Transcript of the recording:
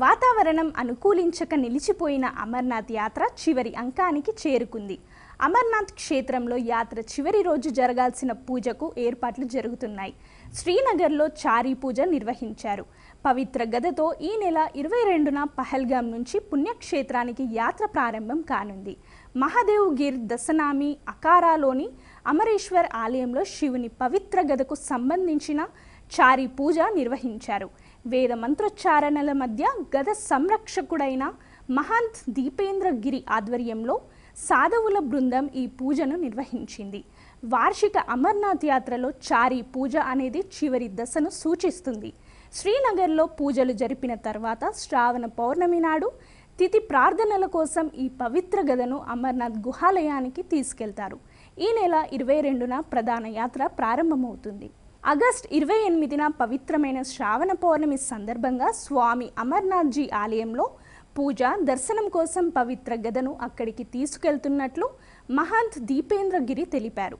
వాతావరణం అనుకూలించక నిలిచిపోయిన అమర్నాథ్ యాత్ర చివరి అంకానికి చేరుకుంది. అమర్నాథ్ క్షేత్రంలో యాత్ర చివరి రోజు జరగాల్సిన పూజకు ఏర్పాట్లు జరుగుతున్నాయి. శ్రీనగర్లో చారీ పూజ నిర్వహించారు. పవిత్ర గదతో ఈ నెల 22న పహల్గాం నుంచి పుణ్యక్షేత్రానికి యాత్ర ప్రారంభం కానుంది. మహాదేవ్ గిర్ దశనామి అకారాలోని అమరేశ్వర్ ఆలయంలో శివుని పవిత్ర గదకు సంబంధించిన చారీ పూజ నిర్వహించారు. వేద మంత్రోచ్చారణల మధ్య గద సంరక్షకుడైన మహంత్ దీపేంద్ర గిరి ఆధ్వర్యంలో సాధువుల బృందం ఈ పూజను నిర్వహించింది. వార్షిక అమర్నాథ్ యాత్రలో చారీ పూజ అనేది చివరి దశను సూచిస్తుంది. శ్రీనగర్లో పూజలు జరిపిన తర్వాత శ్రావణ పౌర్ణమి నాడు తిథి ప్రార్థనల కోసం ఈ పవిత్ర గదను అమర్నాథ్ గుహాలయానికి తీసుకెళ్తారు. ఈ నెల 22న ప్రధాన యాత్ర ప్రారంభమవుతుంది. ఆగస్టు 28న పవిత్రమైన శ్రావణ పౌర్ణమి సందర్భంగా స్వామి అమర్నాథ్జీ ఆలయంలో పూజ దర్శనం కోసం పవిత్ర గదను అక్కడికి తీసుకెళ్తున్నట్లు మహంత్ దీపేంద్ర గిరి తెలిపారు.